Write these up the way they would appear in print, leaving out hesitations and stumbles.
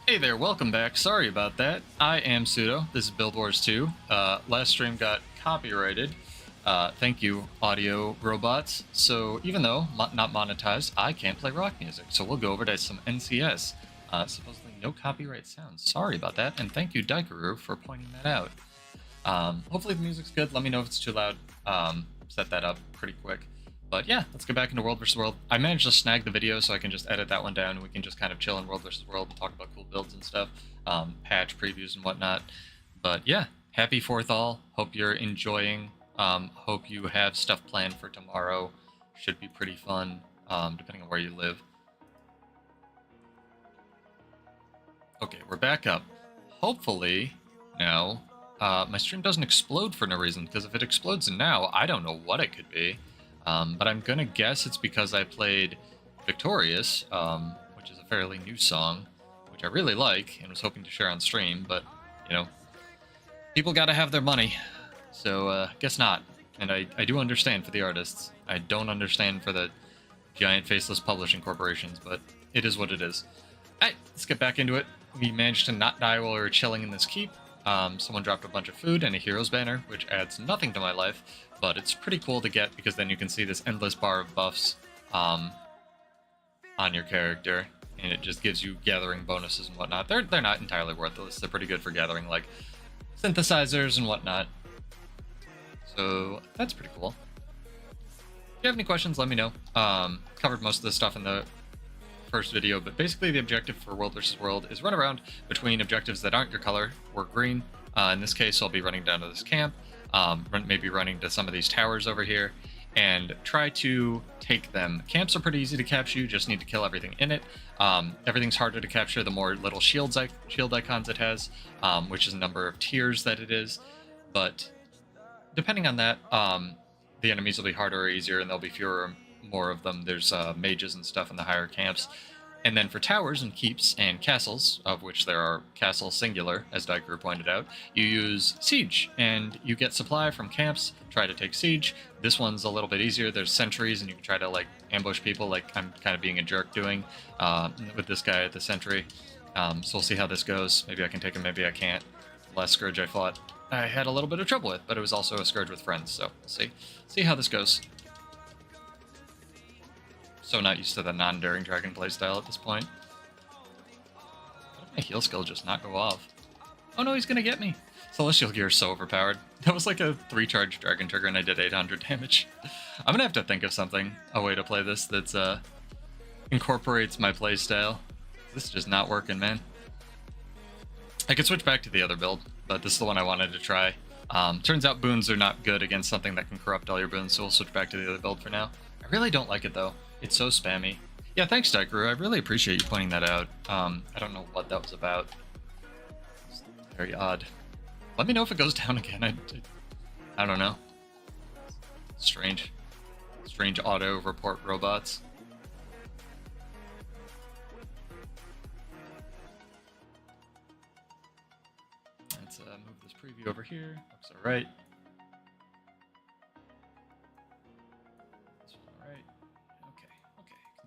Hey there, welcome back. Sorry about that. I am Pseudo. This is Guildwars 2. Last stream got copyrighted. Thank you, audio robots. So even though not monetized, I can't play rock music. So we'll go over to some NCS. Supposedly no copyright sounds. Sorry about that. And thank you, Daikaru, for pointing that out. Hopefully the music's good. Let me know if it's too loud. Set that up pretty quick. But yeah, let's get back into World vs. World. I managed to snag the video so I can just edit that one down and we can just kind of chill in World vs. World and talk about cool builds and stuff, patch previews and whatnot. But yeah, happy 4th all. Hope you're enjoying. Hope you have stuff planned for tomorrow. Should be pretty fun, depending on where you live. Okay, we're back up. Hopefully, now, my stream doesn't explode for no reason, because if it explodes now, I don't know what it could be. But I'm gonna guess it's because I played Victorious, which is a fairly new song, which I really like and was hoping to share on stream, but, you know, people gotta have their money, so guess not. And I do understand for the artists. I don't understand for the giant faceless publishing corporations, but it is what it is. Alright, let's get back into it. We managed to not die while we were chilling in this keep. Someone dropped a bunch of food and a hero's banner, which adds nothing to my life, but it's pretty cool to get because then you can see this endless bar of buffs on your character, and it just gives you gathering bonuses and whatnot. They're not entirely worthless. They're pretty good for gathering like synthesizers and whatnot. So that's pretty cool. If you have any questions, let me know. Covered most of this stuff in the first video, but basically the objective for World vs. World is run around between objectives that aren't your color or green. In this case, I'll be running down to this camp, maybe running to some of these towers over here, and try to take them. Camps are pretty easy to capture, you just need to kill everything in it. Everything's harder to capture the more little shield icons it has, which is a number of tiers that it is, but depending on that, the enemies will be harder or easier, and there'll be fewer or more of them. There's mages and stuff in the higher camps. And then for towers and keeps and castles, of which there are castles singular, as Daikaru pointed out, you use siege, and you get supply from camps, try to take siege. This one's a little bit easier. There's sentries, and you can try to like ambush people, like I'm kind of being a jerk doing with this guy at the sentry. So we'll see how this goes. Maybe I can take him, maybe I can't. Last Scourge I fought, I had a little bit of trouble with, but it was also a Scourge with friends, so we'll see how this goes. So not used to the non-Daring Dragon playstyle at this point. Why did my heal skill just not go off? Oh no, he's gonna get me! Celestial Gear is so overpowered. That was like a 3-charge Dragon Trigger and I did 800 damage. I'm gonna have to think of something, a way to play this that's incorporates my playstyle. This is just not working, man. I could switch back to the other build, but this is the one I wanted to try. Turns out boons are not good against something that can corrupt all your boons, so we'll switch back to the other build for now. I really don't like it though. It's so spammy. Yeah, thanks, Daikaru. I really appreciate you pointing that out. I don't know what that was about. It's very odd. Let me know if it goes down again. I don't know. Strange. Strange auto report robots. Let's move this preview over here. Looks alright.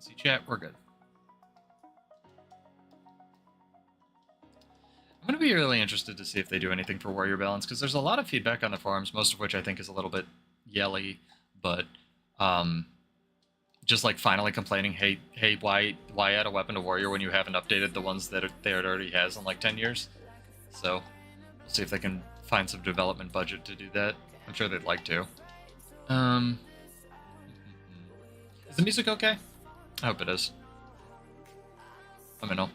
See chat, we're good. I'm going to be really interested to see if they do anything for warrior balance, because there's a lot of feedback on the forums, most of which I think is a little bit yelly, but just like finally complaining, hey, why add a weapon to warrior when you haven't updated the ones that it already has in like 10 years? So we'll see if they can find some development budget to do that. I'm sure they'd like to. Is the music okay? I hope it is. Let me know.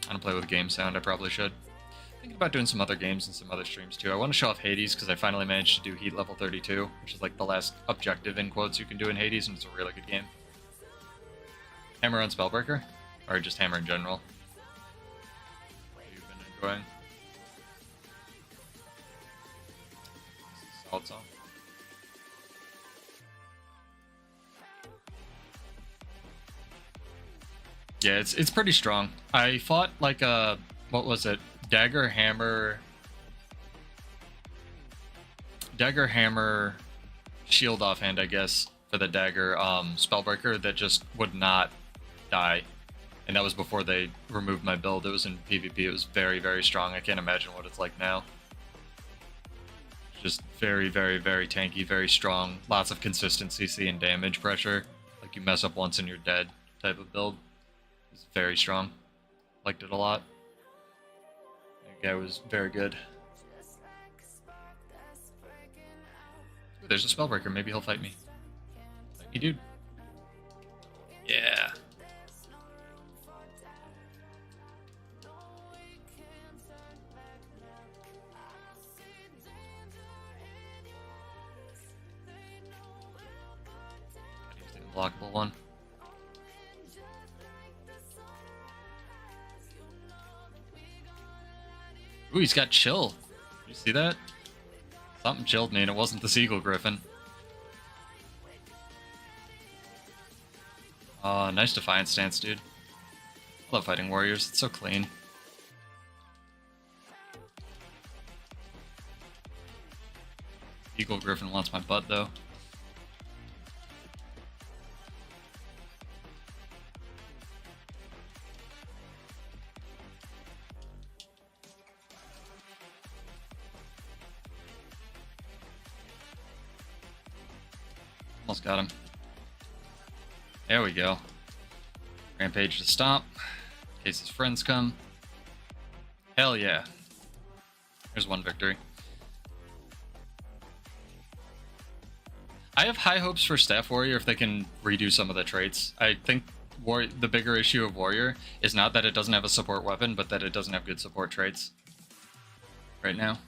I don't play with game sound, I probably should. Thinking about doing some other games and some other streams too. I want to show off Hades because I finally managed to do Heat level 32, which is like the last objective in quotes you can do in Hades, and it's a really good game. Hammer on Spellbreaker? Or just Hammer in general? What have you been enjoying? Solid song. Yeah, it's pretty strong. I fought like a, what was it? Dagger, hammer, shield offhand, I guess, for the dagger spellbreaker that just would not die. And that was before they removed my build. It was in PvP. It was very, very strong. I can't imagine what it's like now. Just very, very, very tanky, very strong. Lots of consistency, CC and damage pressure. Like you mess up once and you're dead type of build. It's very strong. Liked it a lot. That guy was very good. Ooh, there's a spellbreaker. Maybe he'll fight me. Fight me, dude. Yeah. Blockable one. Ooh, he's got chill. You see that? Something chilled me and it wasn't the Seagull Griffin. Nice Defiant stance, dude. I love fighting warriors. It's so clean. Eagle Griffin wants my butt, though. Almost got him. There we go. Rampage to stomp. In case his friends come. Hell yeah. There's one victory. I have high hopes for Staff Warrior if they can redo some of the traits. I think the bigger issue of Warrior is not that it doesn't have a support weapon, but that it doesn't have good support traits right now.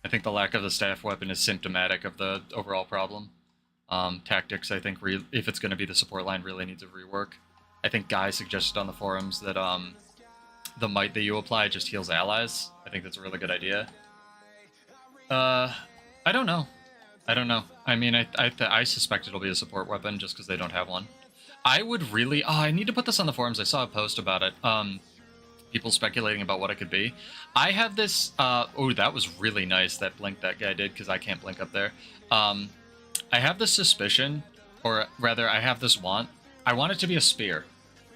I think the lack of the staff weapon is symptomatic of the overall problem. Tactics, I think, if it's going to be the support line, really needs a rework. I think Guy suggested on the forums that the might that you apply just heals allies. I think that's a really good idea. I don't know. I don't know. I mean, I suspect it'll be a support weapon just because they don't have one. I would really... Oh, I need to put this on the forums. I saw a post about it. People speculating about what it could be. I have this... oh, that was really nice, that blink that guy did, because I can't blink up there. I have this suspicion, or rather, I have this want. I want it to be a spear.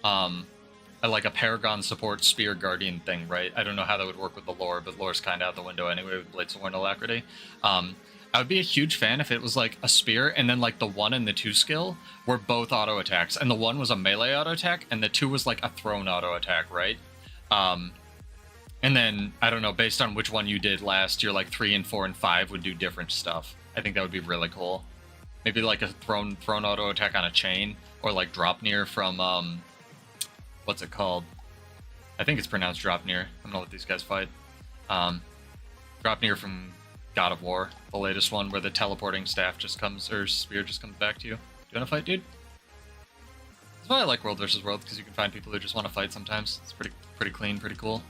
Like a Paragon support spear guardian thing, right? I don't know how that would work with the lore, but lore's kind of out the window anyway with Blades of War and Alacrity. I would be a huge fan if it was like a spear, and then like the 1 and the 2 skill were both auto attacks, and the 1 was a melee auto attack, and the 2 was like a thrown auto attack, right? And then, I don't know, based on which one you did last, your like 3 and 4 and 5 would do different stuff. I think that would be really cool. Maybe like a thrown auto attack on a chain, or like drop near from what's it called? I think it's pronounced drop near. I'm gonna let these guys fight. Drop near from God of War, the latest one, where the teleporting staff just comes, or spear just comes back to you. Do you want to fight, dude? That's why I like World vs. World, because you can find people who just want to fight sometimes. It's pretty clean, pretty cool.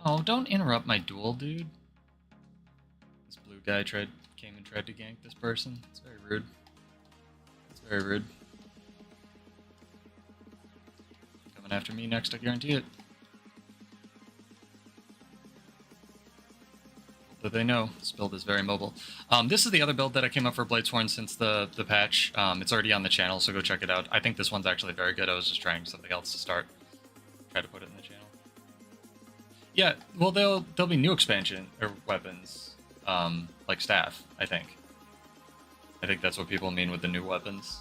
Oh, don't interrupt my duel, dude. This blue guy came and tried to gank this person. It's very rude. It's very rude. Coming after me next, I guarantee it. That they know this build is very mobile. This is the other build that I came up for Bladesworn since the patch. It's already on the channel, so go check it out. I think this one's actually very good. I was just trying something else to start. Try to put it in the channel. Yeah, well, there'll be new expansion or weapons, like staff. I think that's what people mean with the new weapons.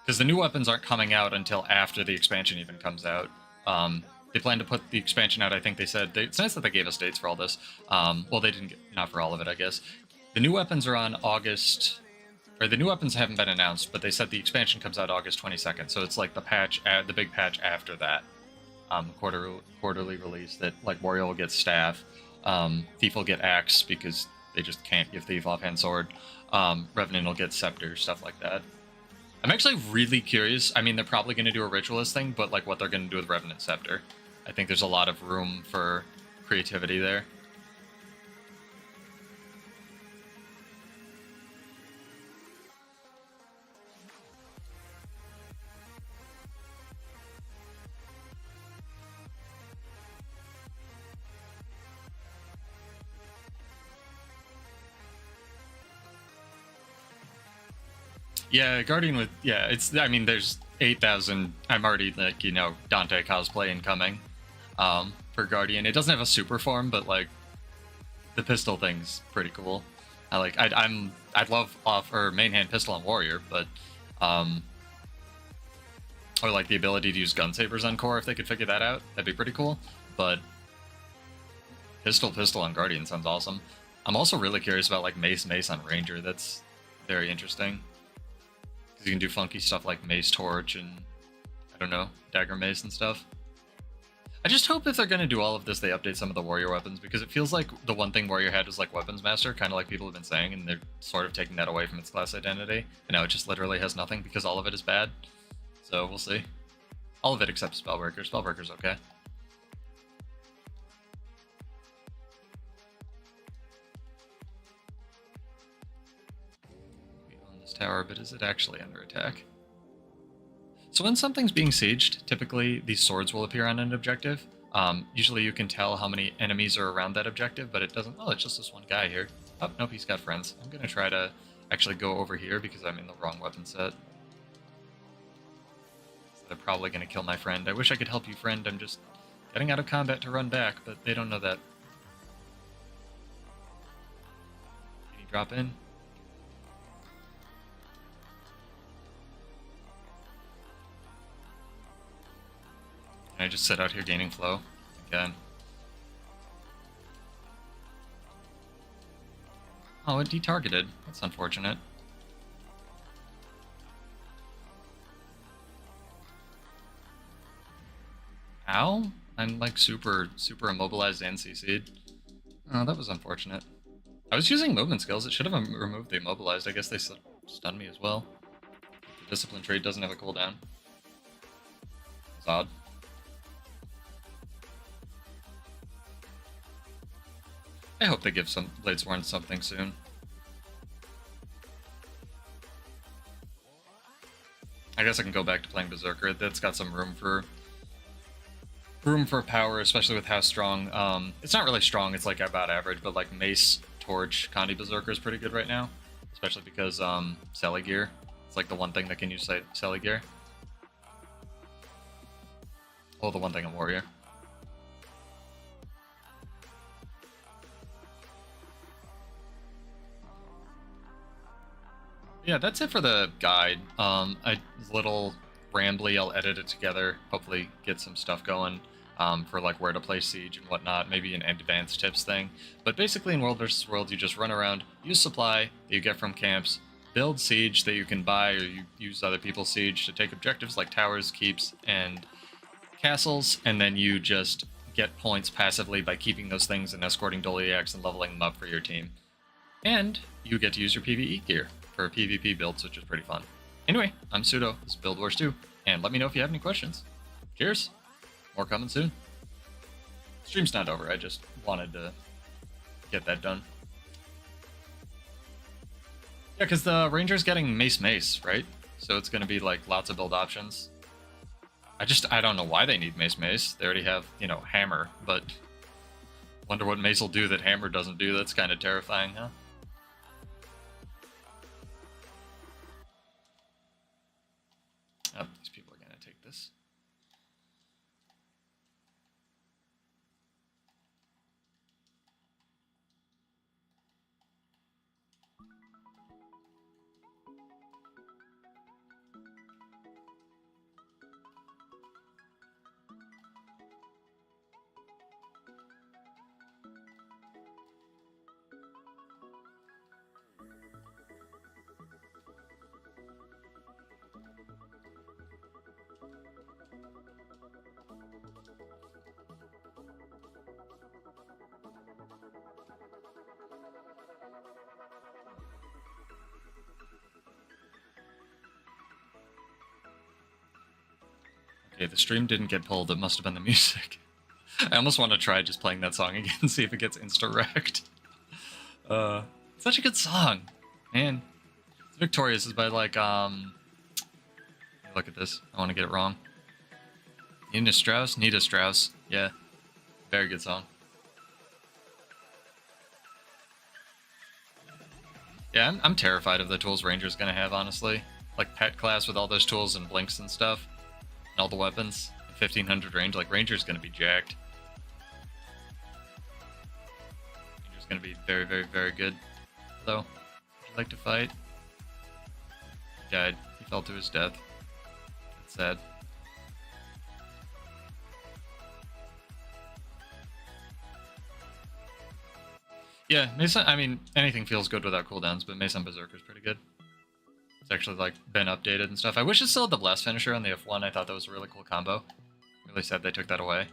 Because the new weapons aren't coming out until after the expansion even comes out. They plan to put the expansion out. I think they said it's nice that they gave us dates for all this. Well, they didn't not for all of it, I guess. The new weapons are on August. Or the new weapons haven't been announced, but they said the expansion comes out August 22nd. So it's like the patch, the big patch after that. Quarterly release that like Warrior will get staff, Thief will get axe because they just can't give Thief offhand sword, Revenant will get scepter, stuff like that. I'm actually really curious. I mean, they're probably going to do a ritualist thing, but like what they're going to do with Revenant scepter. I think there's a lot of room for creativity there. Yeah, Guardian with it's. I mean, there's 8,000. I'm already like Dante cosplay incoming. For Guardian, it doesn't have a super form, but like the pistol thing's pretty cool. I'd love off or main hand pistol on warrior, but or like the ability to use gun sabers on core if they could figure that out, that'd be pretty cool. But pistol on Guardian sounds awesome. I'm also really curious about like mace on Ranger. That's very interesting because you can do funky stuff like mace torch and I don't know, dagger mace and stuff. I just hope if they're going to do all of this, they update some of the warrior weapons, because it feels like the one thing warrior had was like weapons master, kind of like people have been saying, and they're sort of taking that away from its class identity. And now it just literally has nothing because all of it is bad. So we'll see. All of it except Spellbreaker. Spellbreaker's okay. We own this tower, but is it actually under attack? So when something's being sieged, typically these swords will appear on an objective. Usually you can tell how many enemies are around that objective, but it doesn't. Oh, it's just this one guy here. Oh, nope, he's got friends. I'm going to try to actually go over here because I'm in the wrong weapon set. So they're probably going to kill my friend. I wish I could help you, friend. I'm just getting out of combat to run back, but they don't know that. Can you drop in? I just sit out here gaining flow again. Oh, it detargeted. That's unfortunate. Ow? I'm like super immobilized and CC'd. Oh, that was unfortunate. I was using movement skills. It should have removed the immobilized. I guess they stunned me as well. The discipline trait doesn't have a cooldown. It's odd. I hope they give some Bladesworn something soon. I guess I can go back to playing Berserker. That's got some room for power, especially with how strong. It's not really strong. It's like about average, but like Mace, Torch, Condi Berserker is pretty good right now, especially because Selly gear. It's like the one thing that can use Selly gear. Oh, the one thing on Warrior. Yeah, that's it for the guide. It's a little rambly. I'll edit it together. Hopefully get some stuff going for like where to play Siege and whatnot. Maybe an advanced tips thing. But basically in World vs. World, you just run around, use supply that you get from camps, build Siege that you can buy, or you use other people's Siege to take objectives like towers, keeps, and castles, and then you just get points passively by keeping those things and escorting Doliacs and leveling them up for your team. And you get to use your PvE gear for PvP builds, which is pretty fun. Anyway, I'm Pseudo, this is Build Wars 2, and let me know if you have any questions. Cheers! More coming soon. Stream's not over, I just wanted to get that done. Yeah, because the Ranger's getting Mace, right? So it's going to be like lots of build options. I don't know why they need Mace. They already have, Hammer, but wonder what Mace will do that Hammer doesn't do. That's kind of terrifying, huh? Oh, these people are going to take this. Okay, the stream didn't get pulled. It must have been the music. I almost want to try just playing that song again and see if it gets insta-wrecked. Such a good song, man. It's Victorious is by like, look at this. I want to get it wrong. Nina Strauss. Yeah, very good song. Yeah, I'm terrified of the tools Ranger's gonna have, honestly. like pet class with all those tools and blinks and stuff, and all the weapons, 1500 range, like Ranger's gonna be jacked. Ranger's gonna be very, very, very good. Though, would you like to fight? He died. He fell to his death. That's sad. Yeah, Mason, I mean, anything feels good without cooldowns, but Mason Berserker's pretty good. It's actually, like, been updated and stuff. I wish it still had the Blast Finisher on the F1. I thought that was a really cool combo. Really sad they took that away.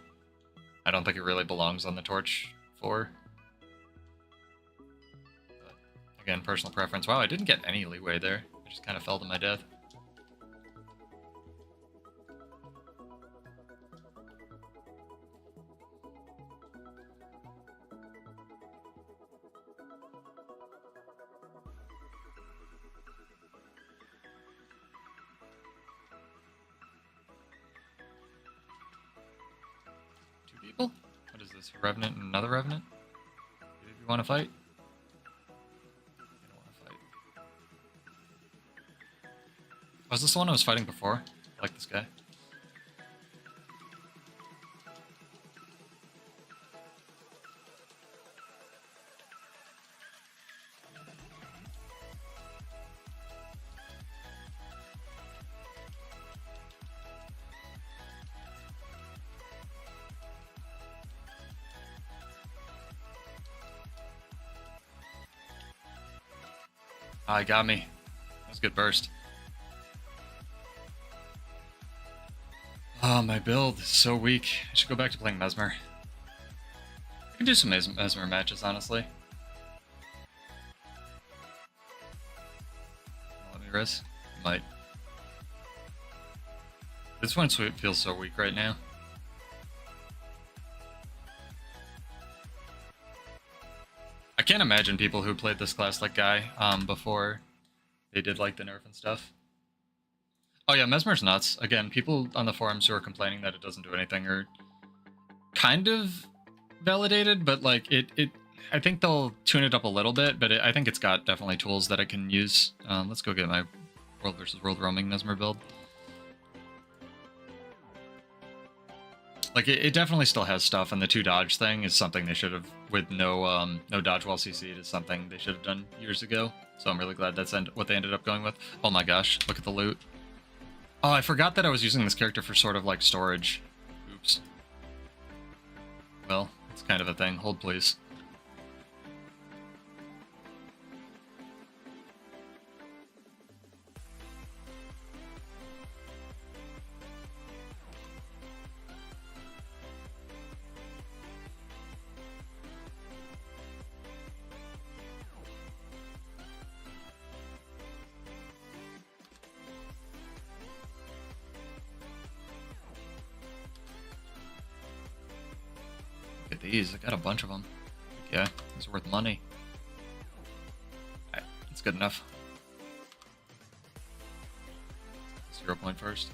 I don't think it really belongs on the Torch 4. But, again, personal preference. Wow, I didn't get any leeway there. I just kind of fell to my death. People? What is this? A Revenant and another Revenant? Do you want to fight? You don't want to fight. Was this the one I was fighting before? I like this guy. Oh, he got me. That was a good burst. Oh, my build is so weak. I should go back to playing Mesmer. I can do some Mesmer matches, honestly. Let me risk. Might. This one feels so weak right now. I can't imagine people who played this class like Guy before they did like the nerf and stuff. Oh yeah, Mesmer's nuts. Again, people on the forums who are complaining that it doesn't do anything are kind of validated, but like I think they'll tune it up a little bit, but I think it's got definitely tools that I can use. Let's go get my world versus world roaming Mesmer build. Like, it definitely still has stuff, and the 2 dodge thing is something they should have, with no dodge while CC'd, is something they should have done years ago. So I'm really glad that's what they ended up going with. Oh my gosh, look at the loot. Oh, I forgot that I was using this character for sort of like storage. Oops. Well, it's kind of a thing. Hold, please. Look at these. I got a bunch of them. Yeah, these are worth money. Alright, that's good enough. 0 point first.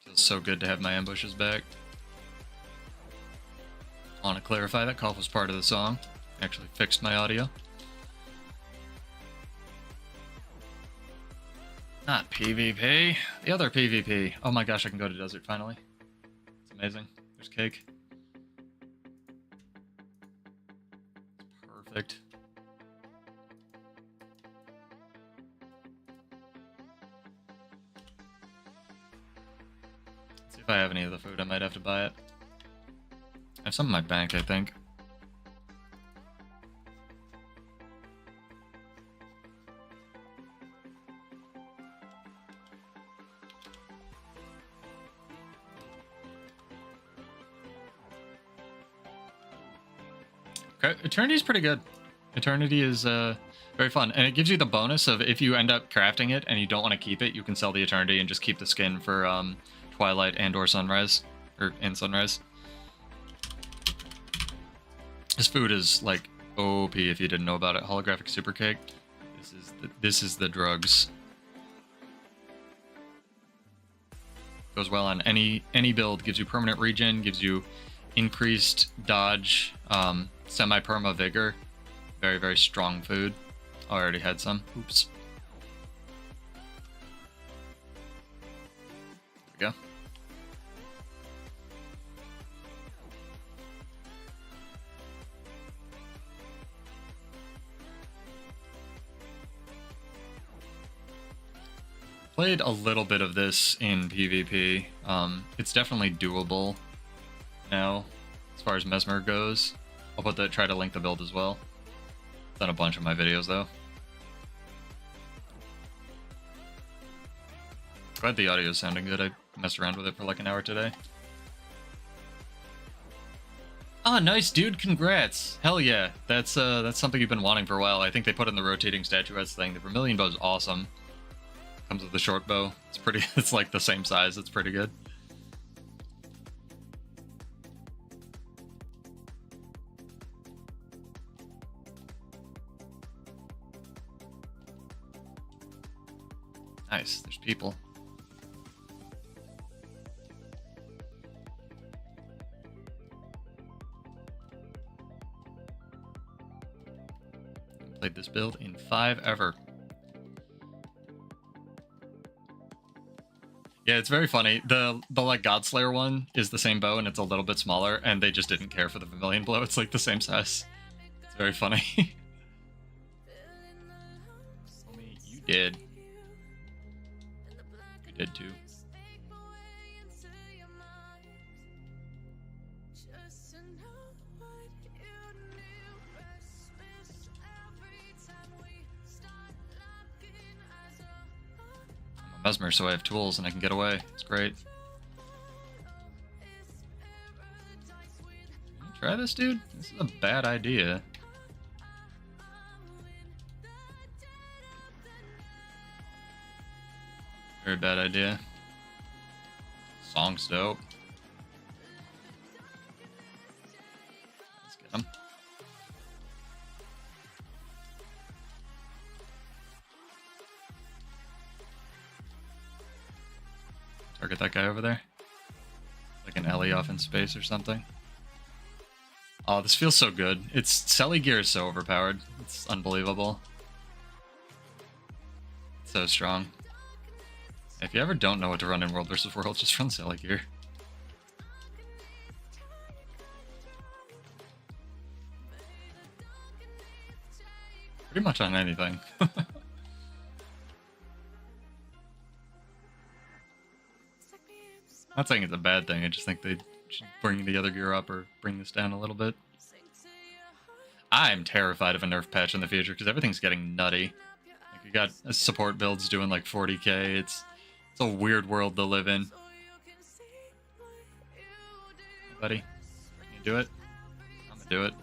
Feels so good to have my ambushes back. I want to clarify that cough was part of the song. Actually fixed my audio. Not PvP. The other PvP. Oh my gosh, I can go to desert finally. It's amazing. There's cake. It's perfect. Let's see if I have any of the food. I might have to buy it. I have some in my bank, I think. Eternity is pretty good. Eternity is very fun, and it gives you the bonus of if you end up crafting it and you don't want to keep it, you can sell the Eternity and just keep the skin for Twilight and/or Sunrise, and Sunrise. This food is like OP if you didn't know about it. Holographic super cake. This is the drugs. Goes well on any build. Gives you permanent regen, gives you increased dodge, semi-perma vigor. Very, very strong food. Oh, I already had some. Oops. There we go. Played a little bit of this in PvP. It's definitely doable now as far as Mesmer goes. I'll try to link the build as well. Done a bunch of my videos though. Glad the audio is sounding good. I messed around with it for like an hour today. Ah, nice dude, congrats. Hell yeah. That's something you've been wanting for a while. I think they put in the rotating statuettes thing. The Vermilion bow is awesome. Comes with the short bow. It's like the same size. It's pretty good. Nice, there's people. Played this build in 5 ever. Yeah, it's very funny. The like Godslayer one is the same bow and it's a little bit smaller, and they just didn't care for the Vermilion blow. It's like the same size. It's very funny. You did. You did too. Mesmer, so I have tools and I can get away. It's great. Can you try this, dude? This is a bad idea. Very bad idea. Song's dope. Let's get him. Target that guy over there. Like an Ellie off in space or something. Oh, this feels so good. Selly gear is so overpowered. It's unbelievable. So strong. If you ever don't know what to run in World vs. World, just run Selly gear. Pretty much on anything. Not saying it's a bad thing, I just think they should bring the other gear up or bring this down a little bit. I'm terrified of a nerf patch in the future because everything's getting nutty. Like you got support builds doing like 40k. It's a weird world to live in. Buddy, can you do it? I'm gonna do it.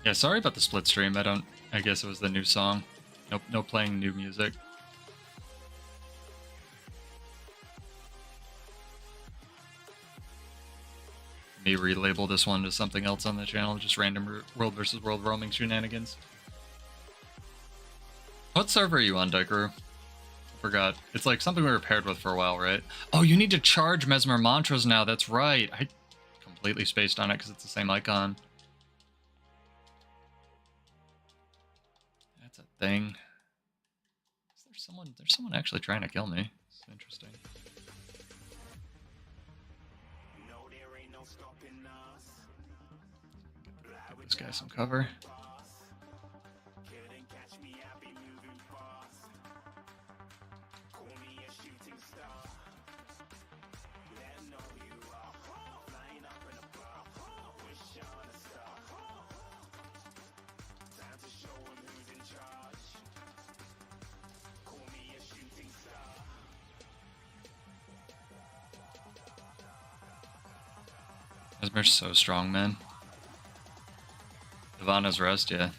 Yeah, sorry about the split stream. I guess it was the new song. Nope, no playing new music. Me relabel this one to something else on the channel, just random World vs. World roaming shenanigans. What server are you on, Dikeru? I forgot. It's like something we were paired with for a while, right? Oh, you need to charge Mesmer mantras now. That's right. I completely spaced on it because it's the same icon. That's a thing. There's someone actually trying to kill me. It's interesting. Give this guy some cover. Mesmer's so strong, man. Ivana's rest, yeah.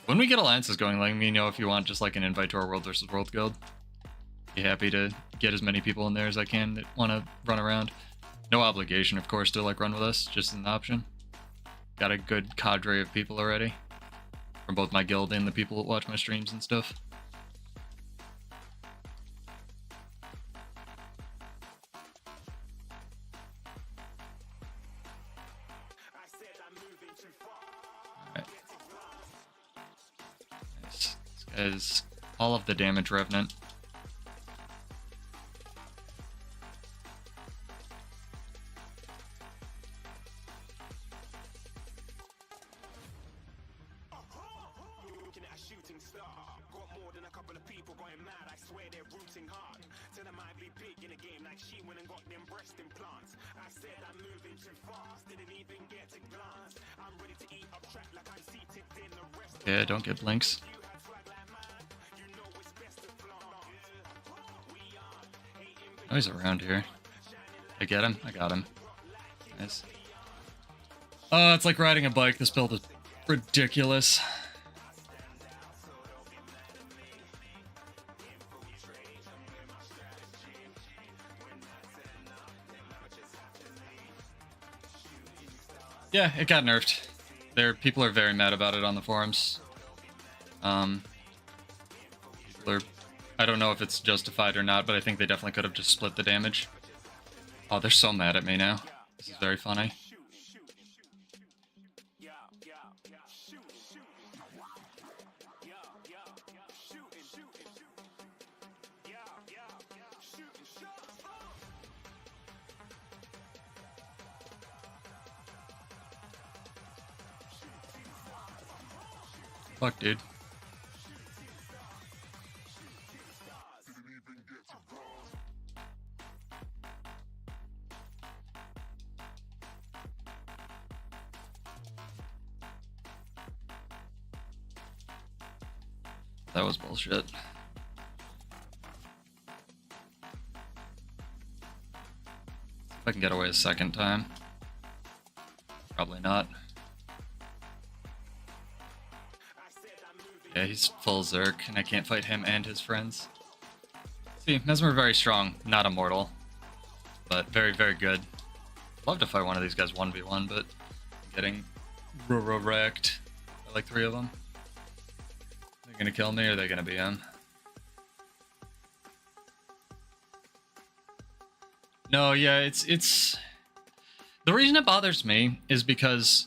When we get alliances going, let me know if you want just like an invite to our World versus World guild. Be happy to get as many people in there as I can that want to run around. No obligation, of course, to like run with us, just an option. Got a good cadre of people already. From both my guild and the people that watch my streams and stuff. Alright. Nice. This guy's all of the damage revenant. Yeah, don't get blinks. Oh, he's around here. I get him. I got him. Nice. Oh, it's like riding a bike. This build is ridiculous. Yeah, it got nerfed. People are very mad about it on the forums. People are, I don't know if it's justified or not, but I think they definitely could have just split the damage. Oh, they're so mad at me now. This is very funny. Fuck, dude. That was bullshit. If I can get away a second time. Probably not. Yeah, he's full Zerk, and I can't fight him and his friends. See, Mesmer very strong, not immortal, but very, very good. Love to fight one of these guys 1v1, but I'm getting wrecked by like 3 of them. They're gonna kill me, or they're gonna be him. No, yeah, it's... The reason it bothers me is because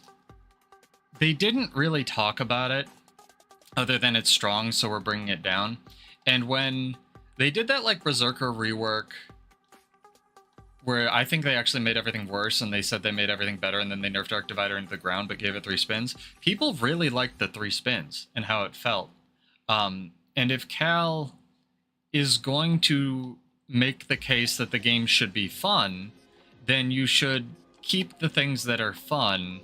they didn't really talk about it, other than it's strong, so we're bringing it down. And when they did that like Berserker rework, where I think they actually made everything worse, and they said they made everything better, and then they nerfed Arc Divider into the ground but gave it 3 spins, people really liked the 3 spins and how it felt. And if Cal is going to make the case that the game should be fun, then you should keep the things that are fun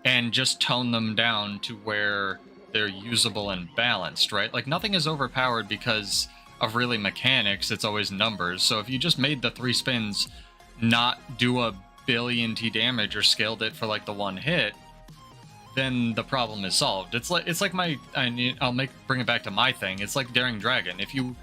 and just tone them down to where they're usable and balanced, right? Like, nothing is overpowered because of really mechanics, it's always numbers. So if you just made the 3 spins not do a billion T damage or scaled it for like the 1 hit, then the problem is solved. It's like my, bring it back to my thing. It's like Daring Dragon. If you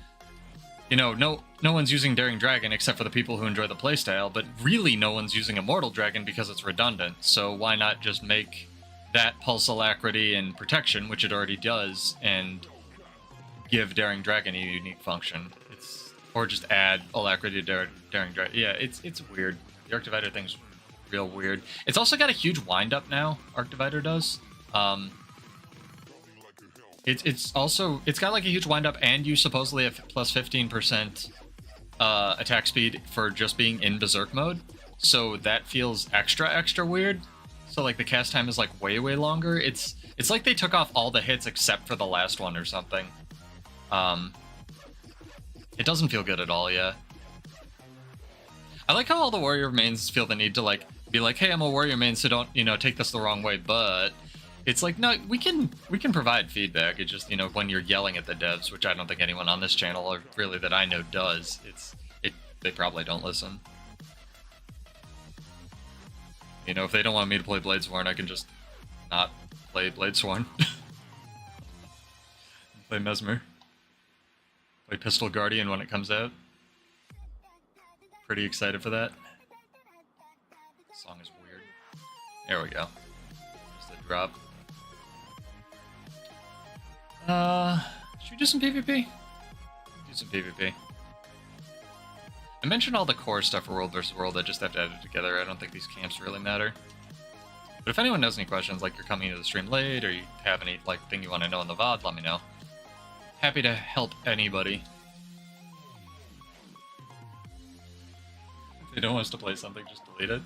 know, no one's using Daring Dragon except for the people who enjoy the playstyle, but really no one's using Immortal Dragon because it's redundant. So why not just make that Pulse Alacrity and Protection, which it already does, and give Daring Dragon a unique function? Or just add Alacrity to Daring Dragon. Yeah, it's weird. The Arc Divider thing's real weird. It's also got a huge wind-up now, Arc Divider does. It's got like a huge wind-up, and you supposedly have plus 15% attack speed for just being in Berserk mode. So that feels extra weird. So like the cast time is like way longer. It's like they took off all the hits except for the last one or something. It doesn't feel good at all, yeah. I like how all the warrior mains feel the need to like be like, hey, I'm a warrior main, so don't, take this the wrong way, but it's like, no, we can provide feedback. It's just, when you're yelling at the devs, which I don't think anyone on this channel or really that I know does, they probably don't listen. If they don't want me to play Bladesworn, I can just not play Bladesworn. Play Mesmer. Play Pistol Guardian when it comes out. Pretty excited for that. This song is weird. There we go. Just a drop. Should we do some PvP? Do some PvP. I mentioned all the core stuff for World vs. World. I just have to add it together. I don't think these camps really matter. But if anyone has any questions, like you're coming to the stream late, or you have any thing you want to know in the VOD, let me know. Happy to help anybody. If they don't want us to play something, just delete it.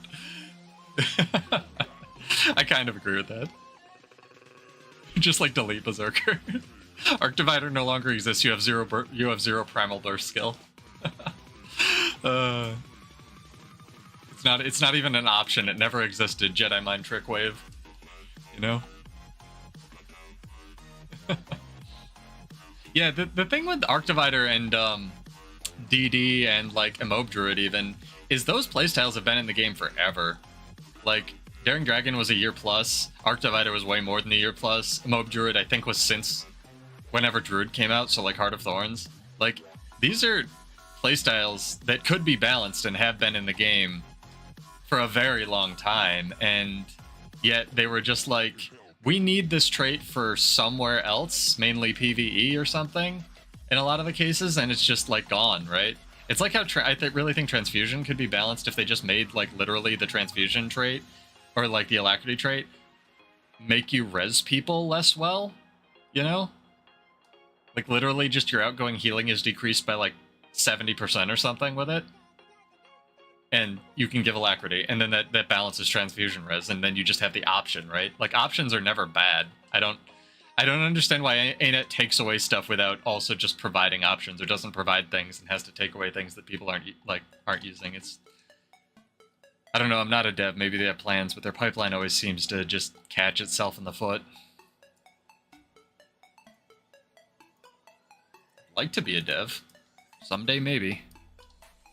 I kind of agree with that. Just delete Berserker. Arc Divider no longer exists. You have zero primal burst skill. It's not even an option. It never existed. Jedi Mind Trick Wave. You know? Yeah, the thing with Arc Divider and DD and Emob Druid even is those playstyles have been in the game forever. Daring Dragon was a year plus. Arc Divider was way more than a year plus. Emob Druid I think was since whenever Druid came out, so Heart of Thorns. These are playstyles that could be balanced and have been in the game for a very long time, and yet they were just we need this trait for somewhere else, mainly PvE or something, in a lot of the cases, and it's just gone, right? It's how I really think Transfusion could be balanced if they just made literally the Transfusion trait, or the Alacrity trait, make you res people less well, you know? Literally just your outgoing healing is decreased by 70% or something with it, and you can give Alacrity, and then that balances Transfusion res, and then you just have the option, right? Options are never bad. I don't understand why arenanet takes away stuff without also just providing options, or doesn't provide things and has to take away things that people aren't using. I don't know, I'm not a dev, maybe they have plans, but their pipeline always seems to just catch itself in the foot. I'd like to be a dev. Someday, maybe.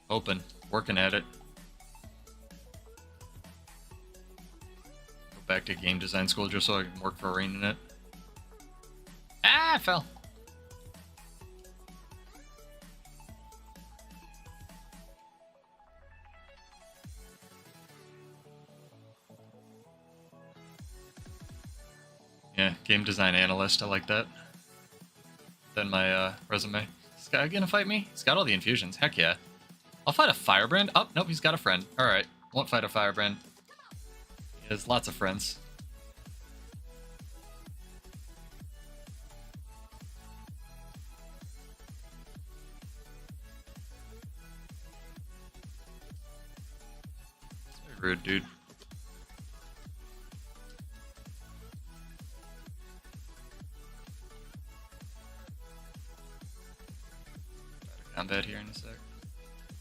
Hoping. Working at it. Go back to game design school just so I can work for arenanet. Ah, I fell. Yeah, game design analyst, I like that. Then my resume. Is this guy gonna fight me? He's got all the infusions, heck yeah. I'll fight a Firebrand. Oh, nope, he's got a friend. Alright, won't fight a Firebrand. He has lots of friends. That's very rude, dude. Combat here in a sec.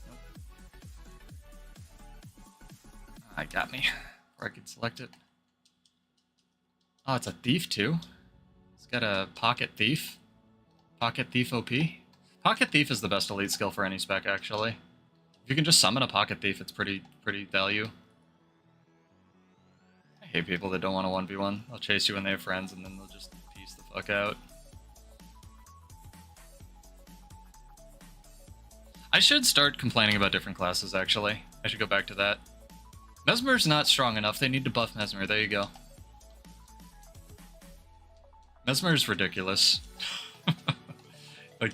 Nope. I got me. Or I could select it. Oh, it's a thief too. It's got a pocket thief. Pocket thief OP. Pocket thief is the best elite skill for any spec, actually. If you can just summon a pocket thief, it's pretty value. I hate people that don't want to 1v1. They'll chase you when they have friends, and then they'll just piece the fuck out. I should start complaining about different classes, actually. I should go back to that. Mesmer's not strong enough. They need to buff Mesmer. There you go. Mesmer's ridiculous.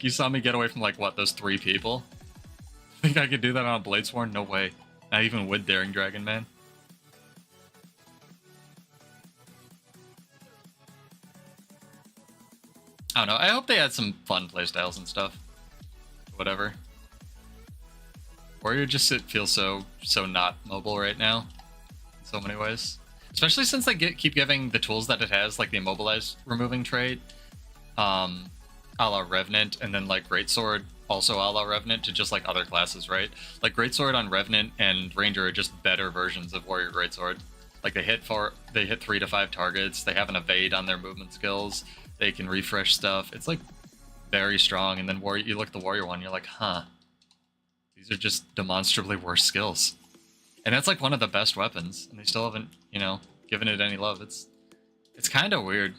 You saw me get away from, what, those 3 people? Think I could do that on a Bladesworn? No way. Not even with Daring Dragon, man. I don't know. I hope they had some fun playstyles and stuff. Whatever. Warrior just feels so not mobile right now, in so many ways. Especially since they keep giving the tools that it has, the immobilize removing trait, a la Revenant, and then Greatsword also a la Revenant to just other classes, right? Greatsword on Revenant and Ranger are just better versions of Warrior Greatsword. They hit 3 to 5 targets. They have an evade on their movement skills. They can refresh stuff. It's very strong. And then you look at the Warrior one, you're like, huh. These are just demonstrably worse skills. And that's one of the best weapons, and they still haven't, given it any love. It's kind of weird.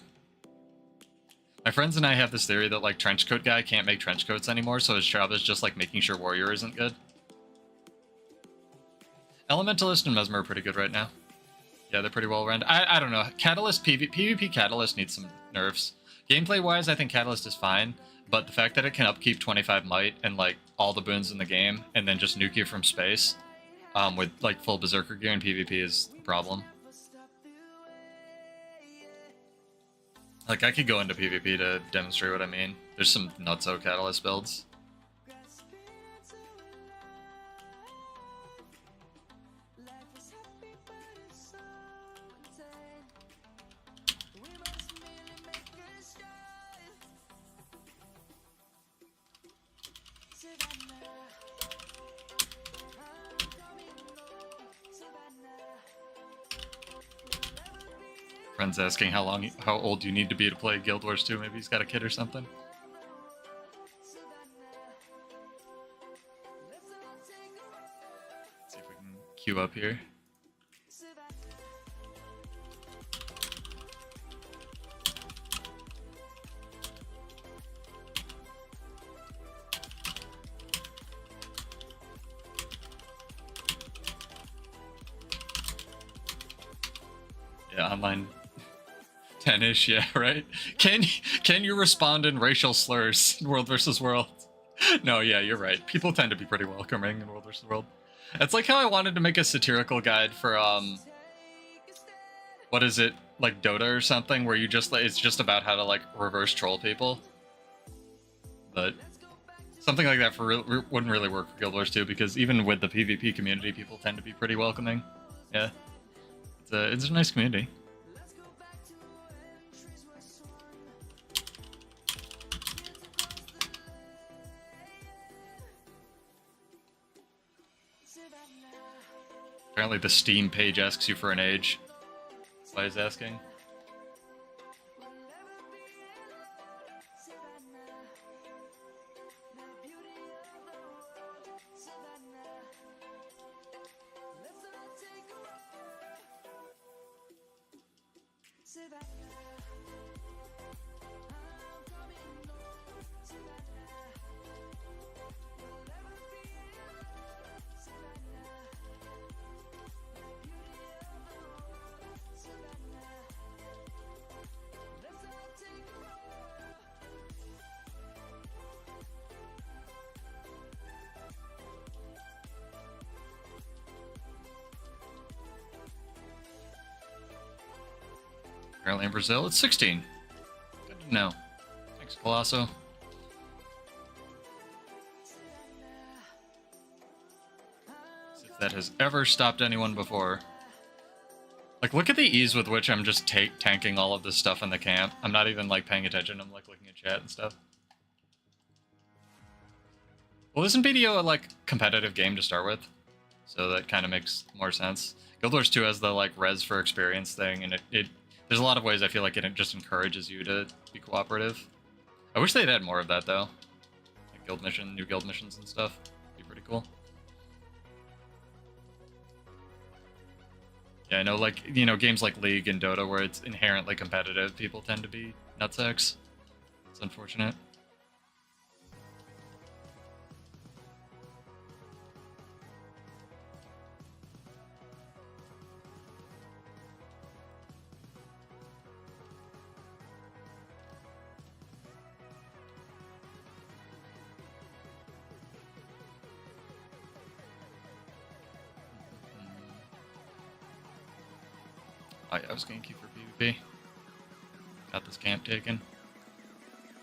My friends and I have this theory that like trenchcoat guy can't make trench coats anymore, so his job is just like making sure warrior isn't good. Elementalist and Mesmer are pretty good right now. Yeah, they're pretty well rounded. I don't know. Catalyst PvP Catalyst needs some nerfs. Gameplay wise, I think Catalyst is fine, but the fact that it can upkeep 25 might and like all the boons in the game, and then just nuke you from space, with like full berserker gear in PvP is a problem. Like I could go into PvP to demonstrate what I mean. There's some nutso Catalyst builds. Friends asking how old you need to be to play Guild Wars 2. Maybe he's got a kid or something. Let's see if we can queue up here. Yeah, online 10-ish, yeah, right? Can you respond in racial slurs in World vs. World? No, yeah, you're right. People tend to be pretty welcoming in World vs. World. It's like how I wanted to make a satirical guide for, what is it, like Dota or something, where you just, it's just about how to, like, reverse troll people. But something like that wouldn't really work for Guild Wars 2, because even with the PvP community, people tend to be pretty welcoming. Yeah. It's a nice community. Apparently the Steam page asks you for an age. That's why he's asking. Apparently in Brazil, it's 16. Good to know. Thanks, Colosso. As if that has ever stopped anyone before. Like, look at the ease with which I'm just tanking all of this stuff in the camp. I'm not even, like, paying attention. I'm, like, looking at chat and stuff. Well, isn't BDO a, like, competitive game to start with? So that kind of makes more sense. Guild Wars 2 has the, like, res for experience thing, and there's a lot of ways I feel like it just encourages you to be cooperative. I wish they'd add more of that, though. Like new guild missions and stuff. Be pretty cool. Yeah, I know, like, you know, games like League and Dota where it's inherently competitive, people tend to be nutsacks. It's unfortunate. Oh yeah, I was gamekeep for PvP. Got this camp taken.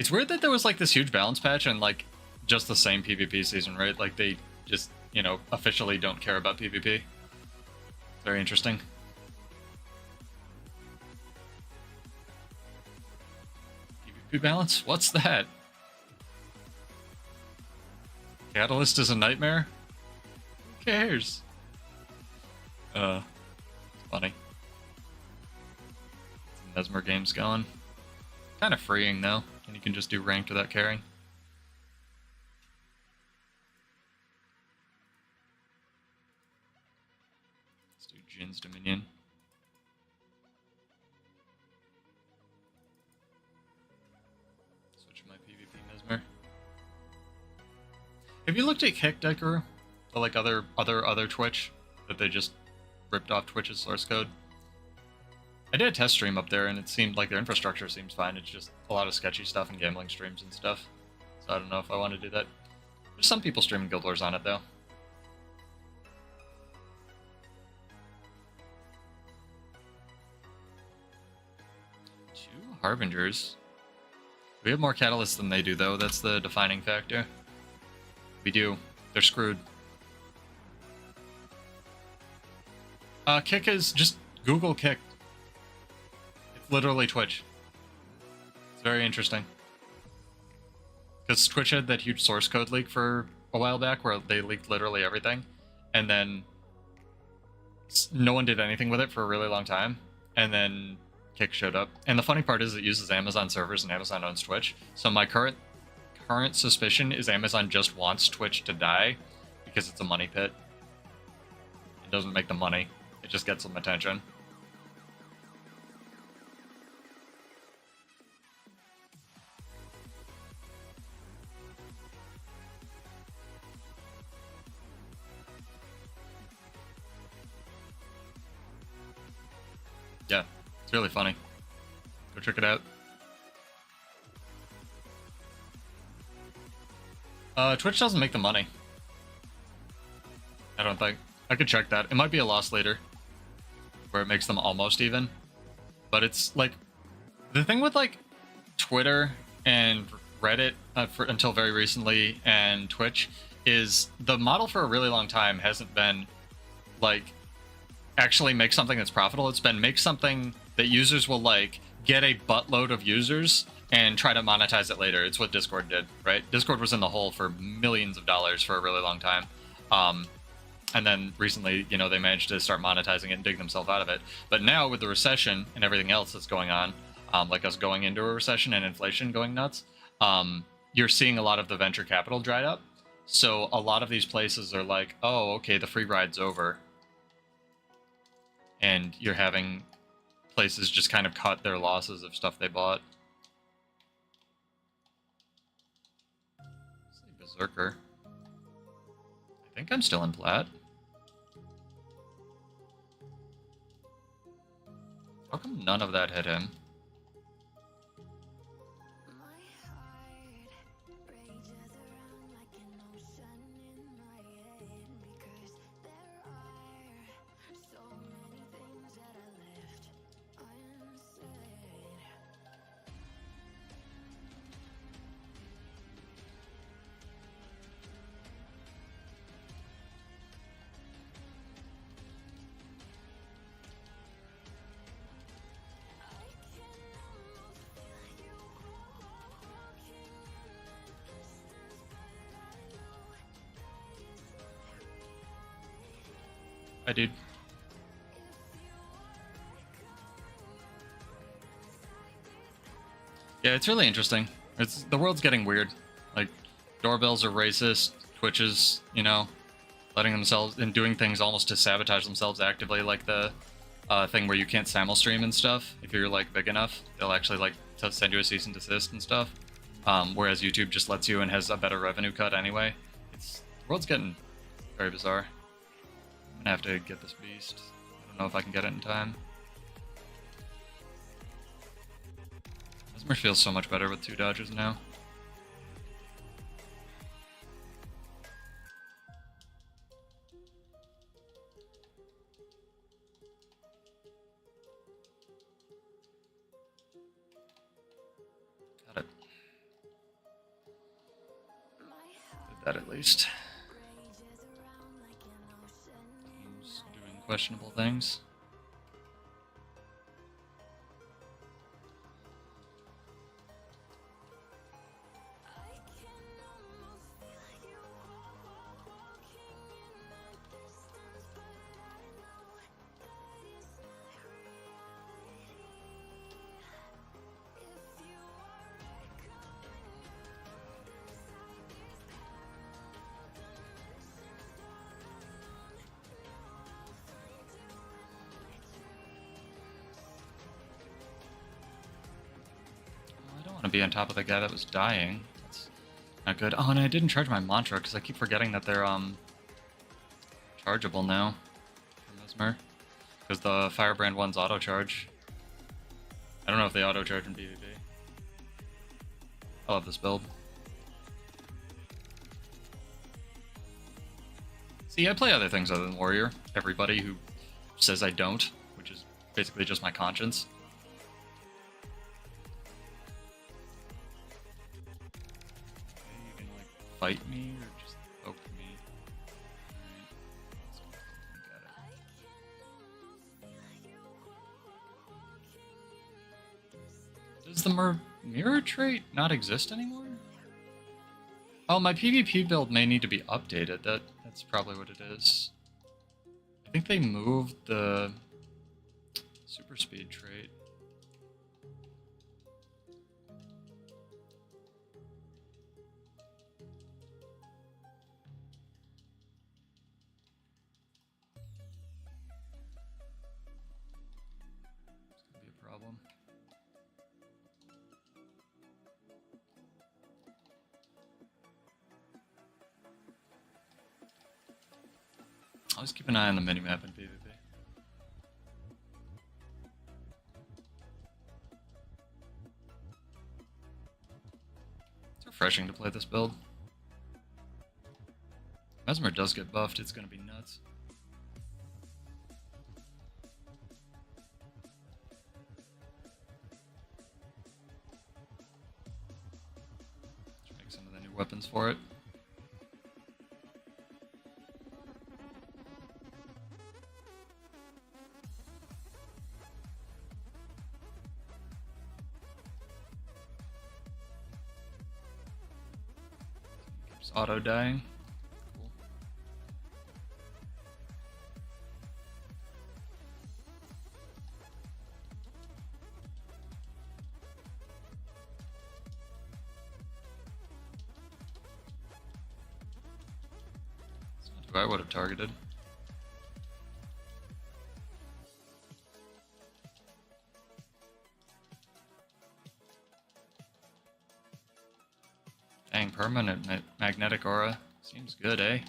It's weird that there was like this huge balance patch and like just the same PvP season, right? Like they just, you know, officially don't care about PvP. Very interesting. PvP balance? What's that? Catalyst is a nightmare? Who cares? It's funny. Mesmer game's going. Kind of freeing though, and you can just do ranked without caring. Let's do Jin's Dominion. Have you looked at Kickdecker? Or like other Twitch that they just ripped off Twitch's source code? I did a test stream up there, and it seemed like their infrastructure seems fine. It's just a lot of sketchy stuff and gambling streams and stuff. So I don't know if I want to do that. There's some people streaming Guild Wars on it, though. 2 Harbingers. We have more catalysts than they do, though. That's the defining factor. We do. They're screwed. Kick is just Google Kick. It's literally Twitch. It's very interesting. Because Twitch had that huge source code leak for a while back where they leaked literally everything. And then no one did anything with it for a really long time. And then Kick showed up. And the funny part is it uses Amazon servers and Amazon owns Twitch. So my current suspicion is Amazon just wants Twitch to die because it's a money pit. It doesn't make the money. It just gets some attention. Yeah, it's really funny. Go check it out. Twitch doesn't make the money. I don't think. I could check that. It might be a loss leader, where it makes them almost even. But it's like, the thing with like Twitter and Reddit until very recently and Twitch is the model for a really long time hasn't been like actually make something that's profitable. It's been make something that users will like, get a buttload of users and try to monetize it later. It's what Discord did, right? Discord was in the hole for millions of dollars for a really long time. And then recently, you know, they managed to start monetizing it and dig themselves out of it. But now with the recession and everything else that's going on, like us going into a recession and inflation going nuts, you're seeing a lot of the venture capital dried up. So a lot of these places are like, oh, okay, the free ride's over. And you're having places just kind of cut their losses of stuff they bought. Let's see, Berserker. I think I'm still in plat. How come none of that hit him? Hi, dude. Yeah, it's really interesting. The world's getting weird. Like, doorbells are racist. Twitch is, you know, letting themselves and doing things almost to sabotage themselves actively, like the thing where you can't simul stream and stuff. If you're like big enough, they'll actually like to send you a cease and desist and stuff. Whereas YouTube just lets you and has a better revenue cut anyway. The world's getting very bizarre. I'm gonna have to get this beast. I don't know if I can get it in time. Mesmer feels so much better with 2 dodges now. Got it. Did that at least. Questionable things. I don't want to be on top of the guy that was dying. That's Not good. Oh, and I didn't charge my mantra because I keep forgetting that they're chargeable now for Mesmer. Because the Firebrand ones auto charge. I don't know if they auto charge in PvP. I love this build. See, I play other things other than Warrior. Everybody who says I don't, which is basically just my conscience. Okay, you can like fight me or just poke me. Alright, let's go and get it. Does the mirror trait not exist anymore? Oh, my PvP build may need to be updated. That's probably what it is. I think they moved the super speed trait. It's gonna be a problem. Always keep an eye on the minimap in PvP. It's refreshing to play this build. Mesmer does get buffed, it's gonna be nuts. Should make some of the new weapons for it. Auto dying. Cool. That's not who I would have targeted. Dang, permanent magnetic aura. Seems good, eh? Heck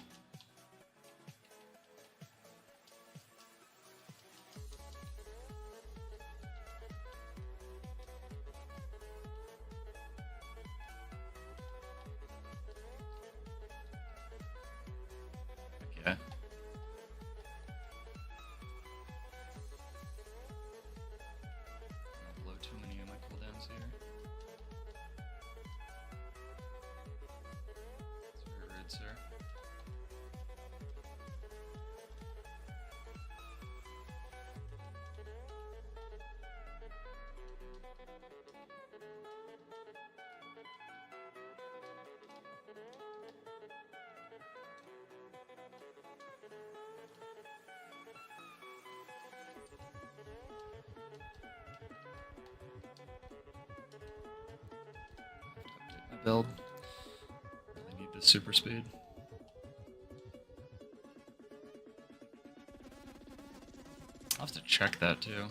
yeah. Don't blow too many of my cooldowns here. Sir. Update my build. I need this super speed. I'll have to check that too.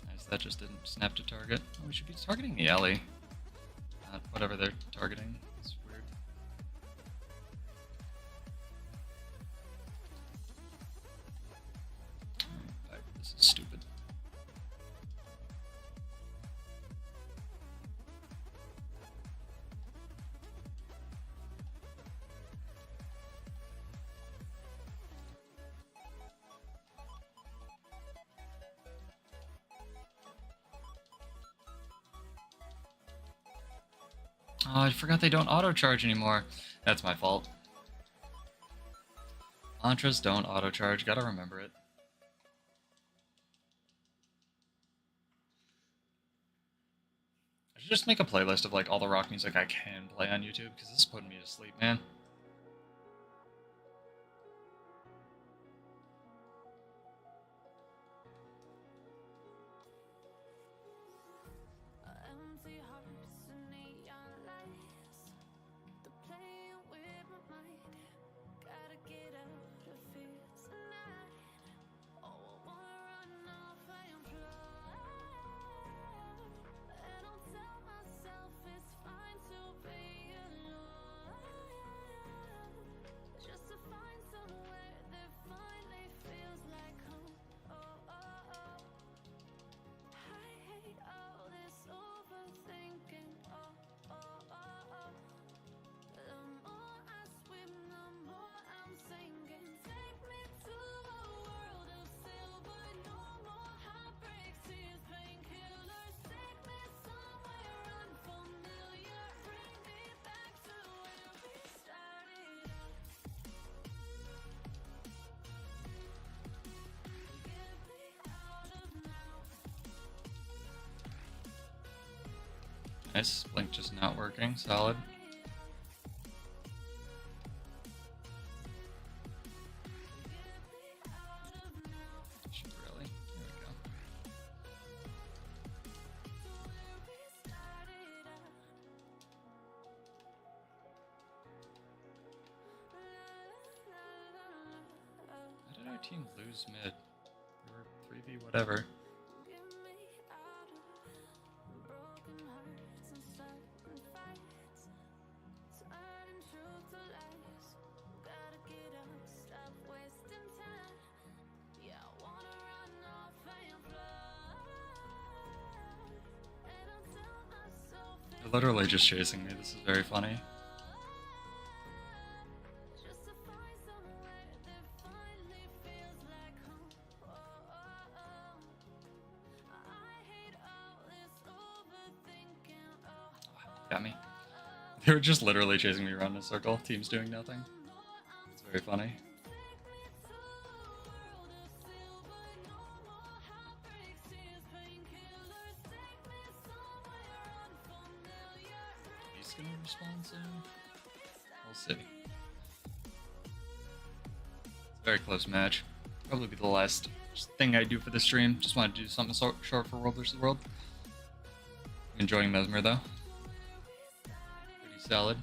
Nice, that just didn't snap to target. Oh, we should be targeting the alley. Not whatever they're targeting. It's weird. Alright, this is stupid. Oh, I forgot they don't auto-charge anymore. That's my fault. Mantras don't auto-charge, gotta remember it. I should just make a playlist of like all the rock music I can play on YouTube, because this is putting me to sleep, man. Nice. Blink just not working. Solid. Should really. There we go. How did our team lose mid? We were 3v whatever. They're literally just chasing me. This is very funny. Got me. They were just literally chasing me around in a circle. Team's doing nothing. It's very funny. He's gonna respawn soon. We'll see. It's a very close match. Probably be the last thing I do for the stream. Just want to do something short for World vs. World. I'm enjoying Mesmer though. Pretty solid.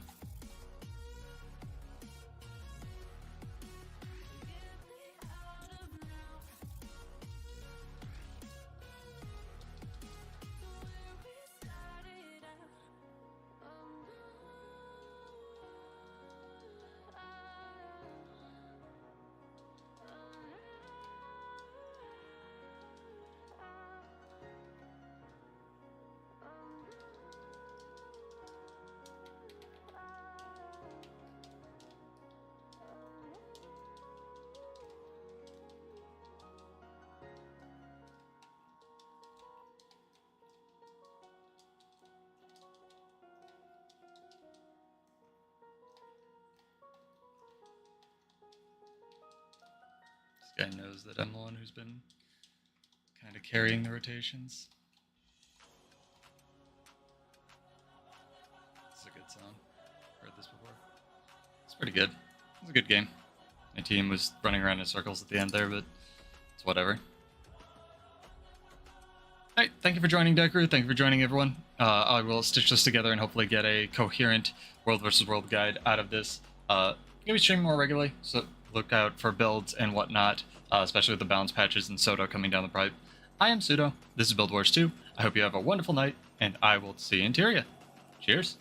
This guy knows that I'm the one who's been kind of carrying the rotations. This is a good song. Heard this before. It's pretty good. It was a good game. My team was running around in circles at the end there, but it's whatever. Alright, thank you for joining, Deku. Thank you for joining, everyone. I will stitch this together and hopefully get a coherent World vs. World guide out of this. I'm going to be streaming more regularly, so look out for builds and whatnot, especially with the balance patches and Soto coming down the pipe. I am Pseudo. This is Guild Wars 2. I hope you have a wonderful night, and I will see you in Tyria. Cheers.